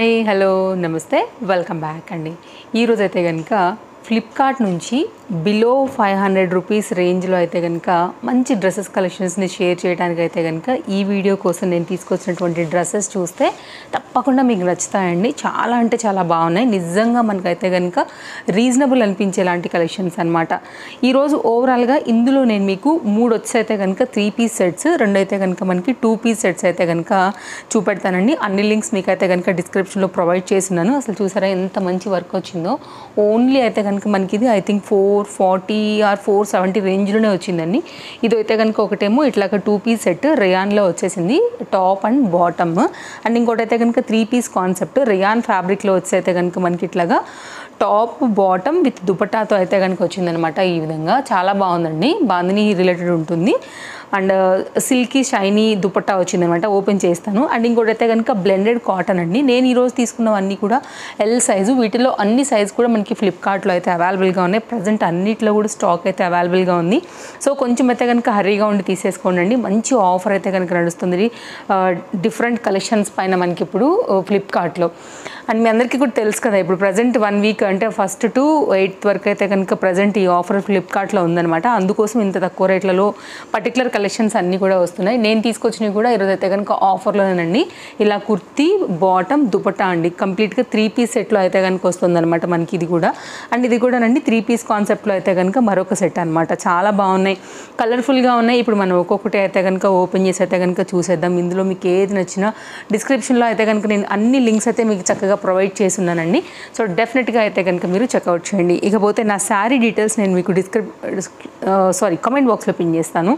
Hi hello నమస్తే welcome back అండి. ఈరోజు అయితే కనుక ఫ్లిప్కార్ట్ నుంచి బిలో 500 రూపీస్ రేంజ్లో అయితే కనుక మంచి డ్రెస్సెస్ కలెక్షన్స్ని షేర్ చేయడానికి అయితే కనుక ఈ వీడియో కోసం నేను తీసుకొచ్చినటువంటి డ్రెస్సెస్ చూస్తే తప్పకుండా మీకు నచ్చుతాయండి. చాలా అంటే చాలా బాగున్నాయి. నిజంగా మనకైతే కనుక రీజనబుల్ అనిపించేలాంటి కలెక్షన్స్ అనమాట. ఈరోజు ఓవరాల్గా ఇందులో నేను మీకు 3 వచ్చి అయితే కనుక 3 పీస్ సెట్స్, 2 అయితే కనుక మనకి 2 పీస్ సెట్స్ అయితే కనుక చూపెడతానండి. అన్ని లింక్స్ మీకు అయితే కనుక డిస్క్రిప్షన్లో ప్రొవైడ్ చేస్తున్నాను. అసలు చూసారా ఎంత మంచి వర్క్ వచ్చిందో. ఓన్లీ అయితే కనుక మనకి ఇది ఐ థింక్ 440 ఆర్ 470 రేంజ్లోనే వచ్చిందండి. ఇది అయితే కనుక ఒకటేమో ఇట్లాగా 2 పీస్ సెట్ రేయాన్లో వచ్చేసింది, టాప్ అండ్ బాటమ్. అండ్ ఇంకోటి అయితే కనుక 3 పీస్ కాన్సెప్ట్ రేయాన్ ఫ్యాబ్రిక్లో వచ్చి అయితే కనుక మనకి ఇట్లాగా టాప్ బాటమ్ విత్ దుపట్టాతో అయితే కనుక వచ్చిందనమాట. ఈ విధంగా చాలా బాగుందండి. బాందిని రిలేటెడ్ ఉంటుంది అండ్ సిల్కీ షైనీ దుపట్టా వచ్చిందనమాట. ఓపెన్ చేస్తాను. అండ్ ఇంకోటి అయితే కనుక బ్లెండెడ్ కాటన్ అండి. నేను ఈరోజు తీసుకున్నవన్నీ కూడా ఎల్ సైజు. వీటిలో అన్ని సైజు కూడా మనకి ఫ్లిప్కార్ట్లో అయితే అవైలబుల్గా ఉన్నాయి. ప్రజెంట్ అన్నిట్లో కూడా స్టాక్ అయితే అవైలబుల్గా ఉంది. సో కొంచెం అయితే కనుక హరీగా ఉండి తీసేసుకోండి. మంచి ఆఫర్ అయితే కనుక నడుస్తుంది డిఫరెంట్ కలెక్షన్స్ పైన మనకి ఇప్పుడు ఫ్లిప్కార్ట్లో. అండ్ మీ అందరికీ కూడా తెలుసు కదా, ఇప్పుడు ప్రజెంట్ 1 వీక్ అంటే 1st to 8th వరకు అయితే కనుక ప్రజెంట్ ఈ ఆఫర్ ఫ్లిప్కార్ట్లో ఉందన్నమాట. అందుకోసం ఇంత తక్కువ రేట్లలో పర్టికులర్ కలెక్షన్స్ అన్నీ కూడా వస్తున్నాయి. నేను తీసుకొచ్చినవి కూడా ఈరోజు అయితే కనుక ఆఫర్లోనేనండి. ఇలా కుర్తీ, బాటమ్, దుపట్టా అండి. కంప్లీట్గా 3 పీస్ సెట్లో అయితే కనుక వస్తుందన్నమాట మనకి ఇది కూడా. అండ్ ఇది కూడా అండి 3 పీస్ కాన్సెప్ట్లో అయితే కనుక మరొక సెట్ అనమాట. చాలా బాగున్నాయి, కలర్ఫుల్గా ఉన్నాయి. ఇప్పుడు మనం ఒక్కొక్కటి అయితే కనుక ఓపెన్ చేసి అయితే కనుక చూసేద్దాం. ఇందులో మీకు ఏది నచ్చినా డిస్క్రిప్షన్లో అయితే కనుక నేను అన్ని లింక్స్ అయితే మీకు చక్కగా ప్రొవైడ్ చేస్తున్నానండి. సో డెఫినెట్గా అయితే కనుక మీరు చెక్అవుట్ చేయండి. ఇకపోతే నా శారీ డీటెయిల్స్ నేను మీకు కామెంట్ బాక్స్లో పిన్ చేస్తాను,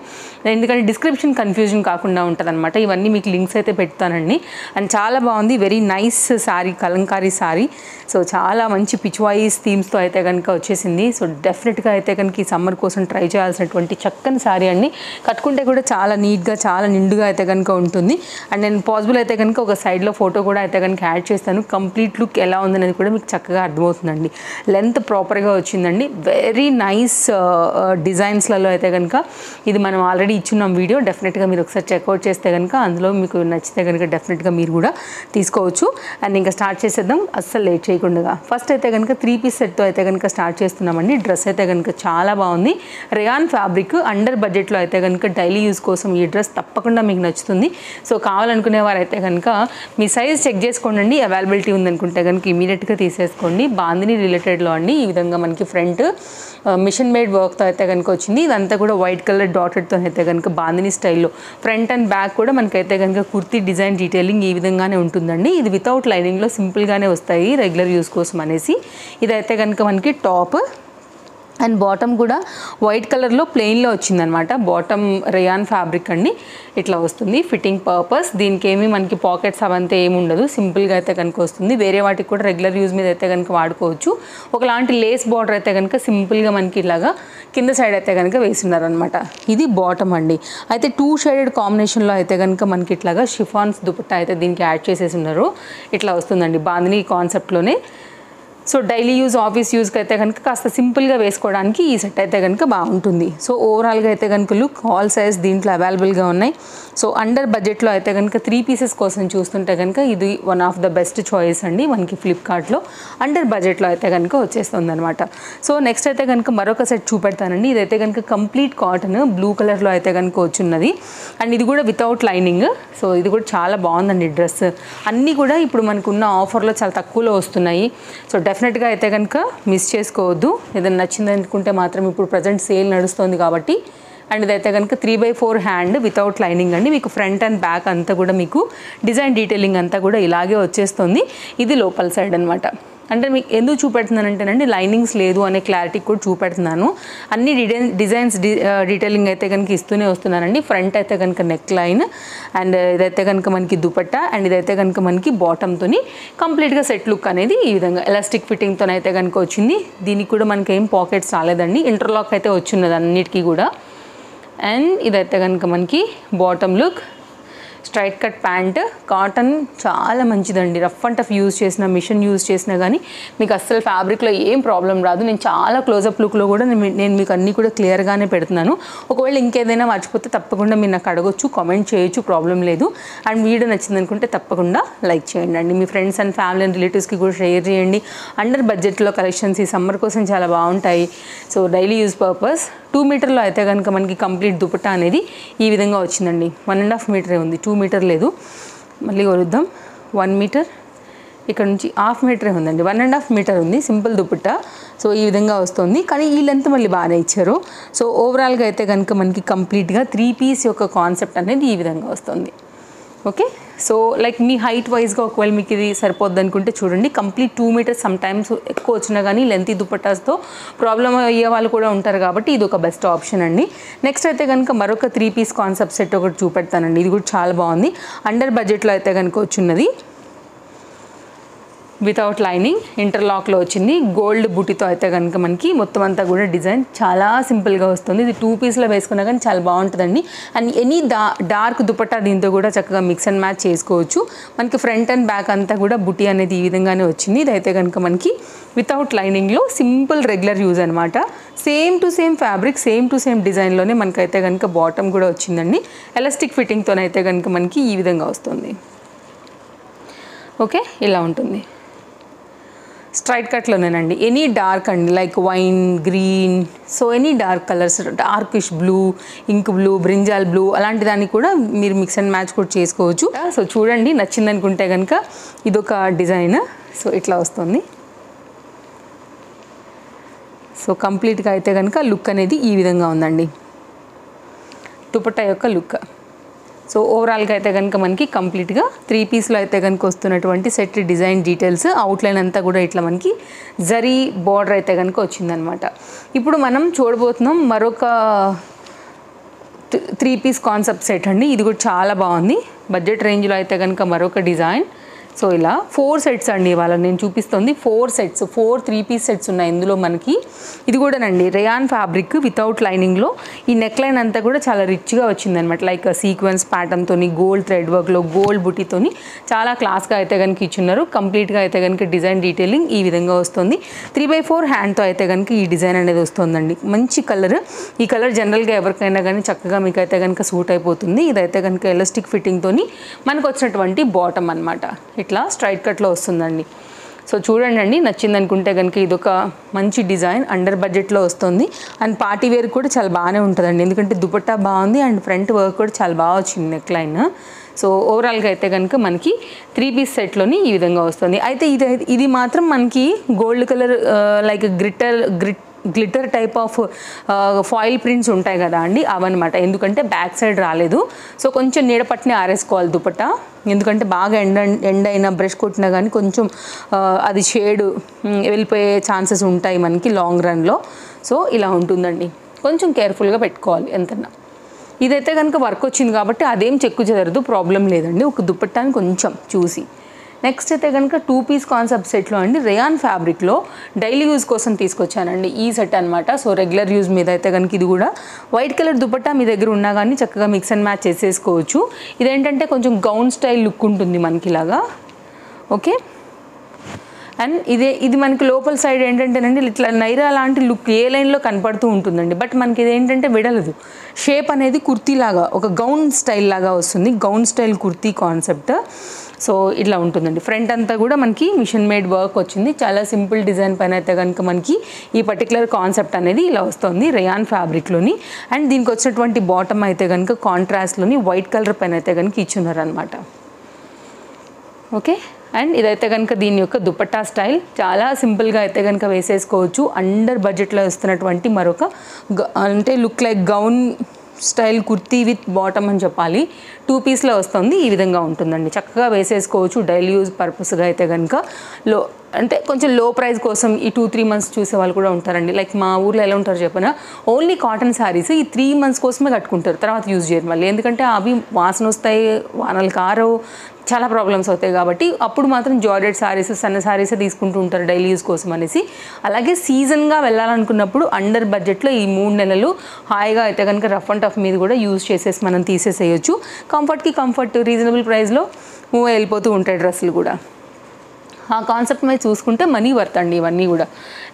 ఎందుకంటే డిస్క్రిప్షన్ కన్ఫ్యూజన్ కాకుండా ఉంటుందన్నమాట. ఇవన్నీ మీకు లింక్స్ అయితే పెడతానండి. అండ్ చాలా బాగుంది, very nice sari, Kalamkari sari. So చాలా మంచి పిచ్వాయిస్ థీమ్స్తో అయితే కనుక వచ్చేసింది. సో డెఫినెట్గా అయితే కనుక ఈ సమ్మర్ కోసం ట్రై చేయాల్సినటువంటి చక్కని శారీ అండి. కట్టుకుంటే కూడా చాలా నీట్గా, చాలా నిండుగా అయితే కనుక ఉంటుంది. అండ్ నేను పాసిబుల్ అయితే కనుక ఒక సైడ్లో ఫోటో కూడా అయితే కనుక యాడ్ చేస్తాను. కంప్లీట్ లుక్ ఎలా ఉందనేది కూడా మీకు చక్కగా అర్థమవుతుందండి. లెంత్ ప్రాపర్గా వచ్చిందండి. వెరీ నైస్ డిజైన్స్లలో అయితే కనుక ఇది మనం ఆల్రెడీ ఇచ్చున్నాం వీడియో. డెఫినెట్గా మీరు ఒకసారి చెక్అవుట్ చేస్తే కనుక అందులో మీకు నచ్చితే కనుక డెఫినెట్గా మీరు కూడా తీసుకోవచ్చు. అండ్ ఇంకా స్టార్ట్ చేసేద్దాం అస్సలు లేట్ చేయకుండా. ఫస్ట్ అయితే కనుక 3 పీస్ సెట్తో అయితే కనుక స్టార్ట్ చేస్తున్నామండి. డ్రెస్ అయితే కనుక చాలా బాగుంది. రేయాన్ ఫ్యాబ్రిక్, అండర్ బడ్జెట్లో అయితే కనుక డైలీ యూస్ కోసం ఈ డ్రెస్ తప్పకుండా మీకు నచ్చుతుంది. సో కావాలనుకునే వారైతే కనుక మీ సైజ్ చెక్ చేసుకోండి. అవైలబిలిటీ ఉందనుకుంటే కనుక ఇమీడియట్గా తీసేసుకోండి. బాందిని రిలేటెడ్లో అండి. ఈ విధంగా మనకి ఫ్రంట్ మిషన్ మేడ్ వర్క్తో అయితే కనుక వచ్చింది. ఇదంతా కూడా వైట్ కలర్ డాటెడ్తో అయితే కనుక బాందిని స్టైల్లో. ఫ్రంట్ అండ్ బ్యాక్ కూడా మనకైతే కనుక కుర్తీ డిజైన్ డీటెయిలింగ్ ఈ విధంగానే ఉంటుందండి. ఇది వితౌట్ లైనింగ్లో సింపుల్గానే వస్తాయి రెగ్యులర్ యూస్ కోసం అనేసి. ఇదైతే కనుక మనకి టాప్ అండ్ బాటమ్ కూడా వైట్ కలర్లో ప్లెయిన్లో వచ్చిందనమాట. బాటమ్ రేయాన్ ఫ్యాబ్రిక్ అండి. ఇట్లా వస్తుంది ఫిట్టింగ్ పర్పస్. దీనికి ఏమి మనకి పాకెట్స్ అవంతా ఏమి ఉండదు, సింపుల్గా అయితే కనుక వస్తుంది. వేరే వాటికి కూడా రెగ్యులర్ యూజ్ మీద అయితే కనుక వాడుకోవచ్చు. ఒకలాంటి లేస్ బార్డర్ అయితే కనుక సింపుల్గా మనకి ఇలాగా కింద సైడ్ అయితే కనుక వేస్తున్నారనమాట. ఇది బాటమ్ అండి. అయితే 2 షేడెడ్ కాంబినేషన్లో అయితే కనుక మనకి ఇట్లాగా షిఫాన్స్ దుపట్టా అయితే దీనికి యాడ్ చేసేసి ఉన్నారు. ఇట్లా వస్తుందండి బాందిని కాన్సెప్ట్లోనే. సో డైలీ యూజ్, ఆఫీస్ యూజ్కి అయితే కనుక కాస్త సింపుల్గా వేసుకోవడానికి ఈ సెట్ అయితే కనుక బాగుంటుంది. సో ఓవరాల్గా అయితే కనుక లుక్ ఆల్ సైజ్ దీంట్లో అవైలబుల్గా ఉన్నాయి. సో అండర్ బడ్జెట్లో అయితే కనుక 3 పీసెస్ కోసం చూస్తుంటే కనుక ఇది one of the best choice అండి మనకి ఫ్లిప్కార్ట్లో. అండర్ బడ్జెట్లో అయితే కనుక వచ్చేస్తుంది అనమాట. సో నెక్స్ట్ అయితే కనుక మరొక సెట్ చూపెడతానండి. ఇదైతే కనుక కంప్లీట్ కాటన్ బ్లూ కలర్లో అయితే కనుక వచ్చిన్నది. అండ్ ఇది కూడా వితౌట్ లైనింగ్. సో ఇది కూడా చాలా బాగుందండి డ్రెస్. అన్నీ కూడా ఇప్పుడు మనకున్న ఆఫర్లో చాలా తక్కువలో వస్తున్నాయి. సో డెఫినెట్గా అయితే కనుక మిస్ చేసుకోవద్దు. ఏదైనా నచ్చింది అనుకుంటే మాత్రం ఇప్పుడు ప్రజెంట్ సేల్ నడుస్తుంది కాబట్టి. అండ్ ఇదైతే కనుక 3/4 హ్యాండ్ వితౌట్ లైనింగ్ అండి. మీకు ఫ్రంట్ అండ్ బ్యాక్ అంతా కూడా మీకు డిజైన్ డీటెయిలింగ్ అంతా కూడా ఇలాగే వచ్చేస్తుంది. ఇది లోపల సైడ్ అనమాట. అంటే మీకు ఎందుకు చూపెడుతున్నానంటేనండి లైనింగ్స్ లేదు అనే క్లారిటీ కూడా చూపెడుతున్నాను. అన్ని డిజైన్స్ డీటెయిలింగ్ అయితే కనుక ఇస్తూనే వస్తున్నానండి. ఫ్రంట్ అయితే కనుక నెక్ లైన్, అండ్ ఇదైతే కనుక మనకి దుపట్టా, అండ్ ఇదైతే కనుక మనకి బాటమ్తో కంప్లీట్గా సెట్ లుక్ అనేది ఈ విధంగా ఎలాస్టిక్ ఫిట్టింగ్తో అయితే కనుక వచ్చింది. దీనికి కూడా మనకి ఏం పాకెట్స్ రాలేదండి. ఇంటర్లాక్ అయితే వచ్చిన్నది అన్నిటికీ కూడా. అండ్ ఇదైతే కనుక మనకి bottom look. Straight cut pant, cotton చాలా మంచిదండి. రఫ్ అండ్ టఫ్ యూజ్ చేసిన, మిషన్ యూజ్ చేసినా కానీ మీకు అస్సలు ఫ్యాబ్రిక్లో ఏం ప్రాబ్లం రాదు. నేను చాలా క్లోజప్ లుక్లో కూడా నేను మీకు అన్నీ కూడా క్లియర్గానే పెడుతున్నాను. ఒకవేళ ఇంకేదైనా మర్చిపోతే తప్పకుండా మీరు నాకు అడగొచ్చు, కామెంట్ చేయొచ్చు, ప్రాబ్లం లేదు. అండ్ వీడియో నచ్చింది అనుకుంటే తప్పకుండా లైక్ చేయండి అండి. మీ ఫ్రెండ్స్ అండ్ ఫ్యామిలీ అండ్ రిలేటివ్స్కి కూడా షేర్ చేయండి. అండర్ బడ్జెట్లో కలెక్షన్స్ ఈ సమ్మర్ కోసం చాలా బాగుంటాయి. So daily use purpose. 2 మీటర్లో అయితే కనుక మనకి కంప్లీట్ దుపట్టా అనేది ఈ విధంగా వచ్చిందండి. 1.5 మీటరే ఉంది, 2 మీటర్ లేదు. మళ్ళీ కొలుద్దాం. 1 మీటర్, ఇక్కడ నుంచి 1/2 మీటరే ఉందండి. 1.5 మీటర్ ఉంది సింపుల్ దుపట్టా. సో ఈ విధంగా వస్తుంది, కానీ ఈ లెంత్ మళ్ళీ బాగానే ఇచ్చారు. సో ఓవరాల్గా అయితే కనుక మనకి కంప్లీట్గా 3 పీస్ యొక్క కాన్సెప్ట్ అనేది ఈ విధంగా వస్తుంది. ఓకే, సో లైక్ మీ హైట్ వైజ్గా ఒకవేళ మీకు ఇది సరిపోద్ది అనుకుంటే చూడండి, కంప్లీట్ 2 మీటర్స్ సమ్ టైమ్స్ ఎక్కువ వచ్చినా కానీ లెంతీ దుపట్టాస్తో ప్రాబ్లం అయ్యే వాళ్ళు కూడా ఉంటారు కాబట్టి ఇది ఒక బెస్ట్ ఆప్షన్ అండి. నెక్స్ట్ అయితే కనుక మరొక 3 పీస్ కాన్సెప్ట్ సెట్ ఒకటి చూపెడతానండి. ఇది కూడా చాలా బాగుంది. అండర్ బడ్జెట్లో అయితే కనుక వచ్చినది, వితౌట్ లైనింగ్, ఇంటర్లాక్లో వచ్చింది. గోల్డ్ బూటీతో అయితే కనుక మనకి మొత్తం అంతా కూడా డిజైన్ చాలా సింపుల్గా వస్తుంది. ఇది 2 పీస్లో వేసుకున్నా కానీ చాలా బాగుంటుందండి. అండ్ ఎనీ డార్క్ దుపట్టా దీంతో కూడా చక్కగా మిక్స్ అండ్ మ్యాచ్ చేసుకోవచ్చు. మనకి ఫ్రంట్ అండ్ బ్యాక్ అంతా కూడా బుటీ అనేది ఈ విధంగానే వచ్చింది. ఇదైతే కనుక మనకి వితౌట్ లైనింగ్లో సింపుల్ రెగ్యులర్ యూజ్ అనమాట. Same to same fabric, same to same డిజైన్లోనే మనకైతే కనుక బాటమ్ కూడా వచ్చిందండి. ఎలాస్టిక్ ఫిట్టింగ్తోనైతే కనుక మనకి ఈ విధంగా వస్తుంది. ఓకే, ఇలా ఉంటుంది. స్ట్రైట్ కట్లోనేనండి. ఎనీ డార్క్ అండి, like wine, green, so any dark colours, darkish blue, ink blue, brinjal blue, అలాంటి దాన్ని కూడా మీరు మిక్స్ అండ్ మ్యాచ్ కూడా చేసుకోవచ్చు. సో చూడండి, నచ్చింది అనుకుంటే కనుక ఇదొక డిజైన్. సో ఇట్లా వస్తుంది. సో కంప్లీట్గా అయితే కనుక లుక్ అనేది ఈ విధంగా ఉందండి, దుపట్టా యొక్క లుక్. సో ఓవరాల్గా అయితే కనుక మనకి కంప్లీట్గా 3 పీస్లో అయితే కనుక వస్తున్నటువంటి సెట్ డిజైన్ డీటెయిల్స్, అవుట్లైన్ అంతా కూడా ఇట్లా మనకి జరీ బార్డర్ అయితే కనుక వచ్చిందనమాట. ఇప్పుడు మనం చూడబోతున్నాం మరొక 3 పీస్ కాన్సెప్ట్ సెట్ అండి. ఇది కూడా చాలా బాగుంది. బడ్జెట్ రేంజ్లో అయితే కనుక మరొక డిజైన్. సో ఇలా 4 సెట్స్ అండి ఇవాళ నేను చూపిస్తుంది. 4 సెట్స్, 4 3 పీస్ సెట్స్ ఉన్నాయి ఇందులో మనకి. ఇది కూడానండి రేయాన్ ఫ్యాబ్రిక్ వితౌట్ లైనింగ్లో. ఈ నెక్ లైన్ అంతా కూడా చాలా రిచ్గా వచ్చిందనమాట. లైక్ సీక్వెన్స్ ప్యాటర్న్తోని, గోల్డ్ థ్రెడ్ వర్క్లో, గోల్డ్ బుటీతోని చాలా క్లాస్గా అయితే కనుక ఇచ్చున్నారు. కంప్లీట్గా అయితే కనుక డిజైన్ డీటెయిలింగ్ ఈ విధంగా వస్తుంది. 3/4 హ్యాండ్తో అయితే కనుక ఈ డిజైన్ అనేది వస్తుందండి. మంచి కలర్. ఈ కలర్ జనరల్గా ఎవరికైనా కానీ చక్కగా మీకు అయితే కనుక సూట్ అయిపోతుంది. ఇదైతే కనుక ఎలాస్టిక్ ఫిట్టింగ్తోని మనకు వచ్చినటువంటి బాటమ్ అనమాట. ఇట్లా స్ట్రైట్ కట్లో వస్తుందండి. సో చూడండి, నచ్చింది అనుకుంటే కనుక ఇదొక మంచి డిజైన్, అండర్ బడ్జెట్లో వస్తుంది. అండ్ పార్టీ వేర్ కూడా చాలా బాగానే ఉంటుందండి, ఎందుకంటే దుపట్టా బాగుంది అండ్ ఫ్రంట్ వర్క్ కూడా చాలా బాగా వచ్చింది నెక్ లైన్. సో ఓవరాల్గా అయితే కనుక మనకి 3 పీస్ సెట్లోని ఈ విధంగా వస్తుంది. అయితే ఇది మాత్రం మనకి gold colour like glitter type of foil prints ఉంటాయి కదా అండి, అవన్నమాట. ఎందుకంటే బ్యాక్ సైడ్ రాలేదు. సో కొంచెం నీడ పట్టిని ఆరేసుకోవాలి దుపట్టా, ఎందుకంటే బాగా ఎండ అయినా బ్రష్ కొట్టినా కానీ కొంచెం అది షేడ్ వెళ్ళిపోయే ఛాన్సెస్ ఉంటాయి మనకి లాంగ్ రన్లో. సో ఇలా ఉంటుందండి, కొంచెం కేర్ఫుల్గా పెట్టుకోవాలి ఎంతన్నా. ఇదైతే కనుక వర్క్ వచ్చింది కాబట్టి అదేం చెక్కు చెదరదు, ప్రాబ్లం లేదండి. ఒక దుపట్టాని కొంచెం చూసి. నెక్స్ట్ అయితే కనుక 2 పీస్ కాన్సెప్ట్ సెట్లో అండి రేయాన్ ఫ్యాబ్రిక్లో డైలీ యూజ్ కోసం తీసుకొచ్చానండి ఈ సెట్ అనమాట. సో రెగ్యులర్ యూజ్ మీద అయితే కనుక ఇది కూడా వైట్ కలర్ దుపట్టా మీ దగ్గర ఉన్నా కానీ చక్కగా మిక్స్ అండ్ మ్యాచ్ చేసేసుకోవచ్చు. ఇదేంటంటే కొంచెం గౌన్ స్టైల్ లుక్ ఉంటుంది మనకి ఇలాగా. ఓకే, అండ్ ఇది మనకి లోపల సైడ్ ఏంటంటేనండి ఇట్లా నైరా లాంటి లుక్ ఏ లైన్లో కనపడుతూ ఉంటుందండి. బట్ మనకి ఇదేంటంటే విడలదు, షేప్ అనేది కుర్తీ లాగా ఒక గౌన్ స్టైల్ లాగా వస్తుంది. Gown style kurti concept. So ఇట్లా ఉంటుందండి. ఫ్రంట్ అంతా కూడా మనకి మిషన్ మేడ్ వర్క్ వచ్చింది. చాలా సింపుల్ డిజైన్ పైన అయితే కనుక మనకి ఈ పర్టికులర్ కాన్సెప్ట్ అనేది ఇలా వస్తుంది రేయాన్ ఫ్యాబ్రిక్లోని. అండ్ దీనికి వచ్చినటువంటి బాటమ్ అయితే కనుక కాంట్రాస్ట్లోని వైట్ కలర్ పైన అయితే కనుక ఇచ్చున్నారనమాట. ఓకే, అండ్ ఇదైతే కనుక దీని యొక్క దుపట్టా స్టైల్ చాలా సింపుల్గా అయితే కనుక వేసేసుకోవచ్చు. అండర్ బడ్జెట్లో వస్తున్నటువంటి మరొక అంటే look like gown style kurti with bottom అని చెప్పాలి. 2 పీస్లో వస్తుంది. ఈ విధంగా ఉంటుందండి, చక్కగా వేసేసుకోవచ్చు డైలీ యూజ్ పర్పస్గా అయితే కనుక. అంటే కొంచెం లో ప్రైస్ కోసం ఈ 2-3 మంత్స్ చూసే వాళ్ళు కూడా ఉంటారండి. లైక్ మా ఊర్లో ఎలా ఉంటారు చెప్పనా, ఓన్లీ కాటన్ శారీస్ ఈ 3 మంత్స్ కోసమే కట్టుకుంటారు, తర్వాత యూజ్ చేయరు మళ్ళీ. ఎందుకంటే అవి వాసన వస్తాయి, వానలు కారవు, చాలా ప్రాబ్లమ్స్ అవుతాయి. కాబట్టి అప్పుడు మాత్రం జార్జెట్ శారీస్, సన్న శారీసే తీసుకుంటూ ఉంటారు డైలీ యూజ్ కోసం అనేసి. అలాగే సీజన్గా వెళ్ళాలనుకున్నప్పుడు అండర్ బడ్జెట్లో ఈ 3 నెలలు హాయిగా అయితే కనుక రఫ్ అండ్ టఫ్ మీద కూడా యూజ్ చేసేసి మనం తీసేసేయచ్చు. కంఫర్ట్కి కంఫర్ట్, రీజనబుల్ ప్రైస్లో మూవ్ వెళ్ళిపోతూ ఉంటాయి డ్రెస్సులు కూడా. ఆ కాన్సెప్ట్ మీద చూసుకుంటే మనీ వర్త్ అండి ఇవన్నీ కూడా.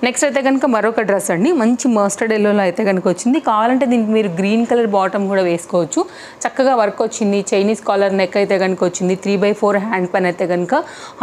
నెక్స్ట్ అయితే కనుక మరొక డ్రెస్ అండి, మంచి మస్టర్డ్ ఎల్లోలో అయితే కనుక వచ్చింది. కావాలంటే దీనికి మీరు గ్రీన్ కలర్ బాటమ్ కూడా వేసుకోవచ్చు. చక్కగా వర్క్ వచ్చింది, చైనీస్ కాలర్ నెక్ అయితే కనుక వచ్చింది, 3/4 హ్యాండ్ పైన అయితే కనుక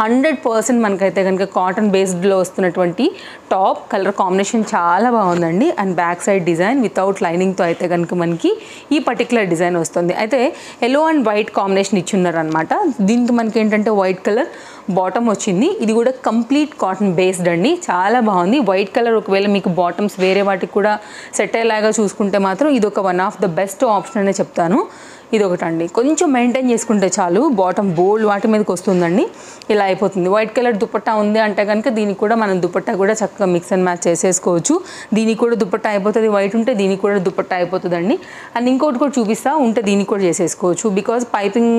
100% మనకైతే కనుక కాటన్ బేస్డ్లో వస్తున్నటువంటి టాప్. కలర్ కాంబినేషన్ చాలా బాగుందండి. And back side design without లైనింగ్తో అయితే కనుక మనకి ఈ పర్టికులర్ డిజైన్ వస్తుంది. అయితే ఎల్లో అండ్ వైట్ కాంబినేషన్ ఇచ్చున్నారు అనమాట. దీనికి మనకి ఏంటంటే వైట్ కలర్ బాటమ్ వచ్చింది. ఇది కూడా కంప్లీట్ కాటన్ బేస్డ్ అండి, చాలా బాగుంది. వైట్ కలర్ ఒకవేళ మీకు బాటమ్స్ వేరే వాటికి కూడా సెట్ అయ్యేలాగా చూసుకుంటే మాత్రం ఇది ఒక one of the best option అనే చెప్తాను. ఇది ఒకటండి, కొంచెం మెయింటైన్ చేసుకుంటే చాలు, బాటమ్ బోల్డ్ వాటి మీదకి వస్తుందండి, ఇలా అయిపోతుంది. వైట్ కలర్ దుపట్టా ఉంది అంటే కనుక దీనికి కూడా మనం దుపట్టా కూడా చక్కగా మిక్స్ అండ్ మ్యాచ్ చేసేసుకోవచ్చు. దీనికి కూడా దుపట్టా అయిపోతుంది, వైట్ ఉంటే దీనికి కూడా దుపట్టా అయిపోతుందండి. అండ్ ఇంకోటి కూడా చూపిస్తా ఉంటే దీనికి కూడా చేసేసుకోవచ్చు. బికాజ్ పైపింగ్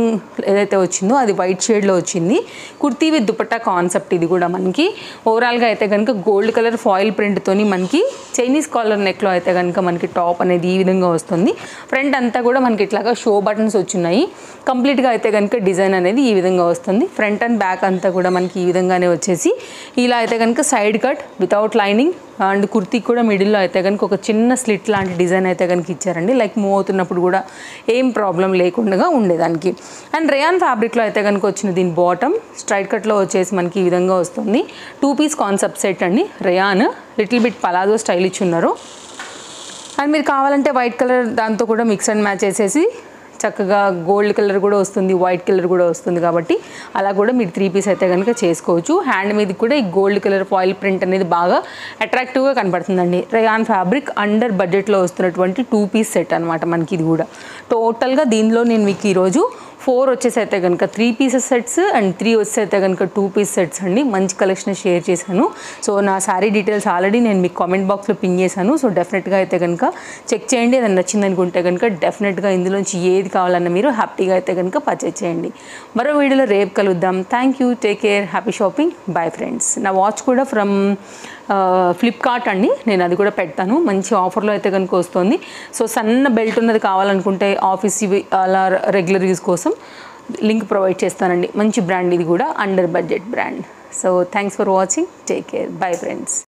ఏదైతే వచ్చిందో అది వైట్ షేడ్లో వచ్చింది. కుర్తీ విత్ దుపట్టా కాన్సెప్ట్ ఇది కూడా మనకి. ఓవరాల్గా అయితే కనుక గోల్డ్ కలర్ ఫాయిల్ ప్రింట్తోని మనకి చైనీస్ కాలర్ నెక్లో అయితే కనుక మనకి టాప్ అనేది ఈ విధంగా వస్తుంది. ఫ్రంట్ అంతా కూడా మనకి ఇట్లాగా షో బటన్స్ వచ్చినాయి. కంప్లీట్గా అయితే కనుక డిజైన్ అనేది ఈ విధంగా వస్తుంది. ఫ్రంట్ అండ్ బ్యాక్ అంతా కూడా మనకి ఈ విధంగానే వచ్చేసి ఇలా అయితే కనుక side cut without lining. And kurti కూడా మిడిల్లో అయితే కనుక ఒక చిన్న స్లిట్ లాంటి డిజైన్ అయితే కనుక ఇచ్చారండి. లైక్ మూవ్ అవుతున్నప్పుడు కూడా ఏం ప్రాబ్లం లేకుండా ఉండేదానికి. అండ్ రేయాన్ ఫ్యాబ్రిక్లో అయితే కనుక వచ్చిన దీని బాటమ్ స్ట్రైట్ కట్లో వచ్చేసి మనకి ఈ విధంగా వస్తుంది. 2 పీస్ కాన్సెప్ట్ సెట్ అండి. Rayon little bit palazzo style ఇచ్చున్నారు. అండ్ మీరు కావాలంటే వైట్ కలర్ దాంతో కూడా మిక్స్ అండ్ మ్యాచ్ చేసేసి చక్కగా గోల్డ్ కలర్ కూడా వస్తుంది, వైట్ కలర్ కూడా వస్తుంది. కాబట్టి అలా కూడా మీరు 3 పీస్ అయితే కనుక చేసుకోవచ్చు. హ్యాండ్ మీద కూడా ఈ గోల్డ్ కలర్ ఫాయిల్ ప్రింట్ అనేది బాగా అట్రాక్టివ్గా కనపడుతుందండి. రేయాన్ ఫ్యాబ్రిక్ అండర్ బడ్జెట్లో వస్తున్నటువంటి 2 పీస్ సెట్ అనమాట మనకి ఇది కూడా. టోటల్గా దీనిలో నేను మీకు ఈరోజు 4 వచ్చేసి అయితే కనుక 3 పీసెస్ సెట్స్ అండ్ 3 వచ్చేసి అయితే కనుక 2 పీస్ సెట్స్ అండి. మంచి కలెక్షన్ షేర్ చేశాను. సో నా శారీ డీటెయిల్స్ ఆల్రెడీ నేను మీకు కామెంట్ బాక్స్లో పింగ్ చేశాను. సో డెఫినెట్గా అయితే కనుక చెక్ చేయండి. అది నచ్చింది అనుకుంటే కనుక డెఫినెట్గా ఇందులోంచి ఏది కావాలన్నా మీరు హ్యాపీగా అయితే కనుక పర్చేజ్ చేయండి. మరో వీడియోలో రేపు కలుద్దాం. Thank you, take care, happy shopping, bye friends. నా వాచ్ కూడా ఫ్రమ్ ఫ్లిప్కార్ట్ అండి, నేను అది కూడా పెడతాను. మంచి ఆఫర్లో అయితే కనుక వస్తుంది. సో సన్న బెల్ట్ ఉన్నది కావాలనుకుంటే ఆఫీస్ అలా రెగ్యులర్ యూజ్ కోసం లింక్ ప్రొవైడ్ చేస్తానండి. మంచి బ్రాండ్ ఇది కూడా, under budget brand. So thanks for watching, take care, bye friends.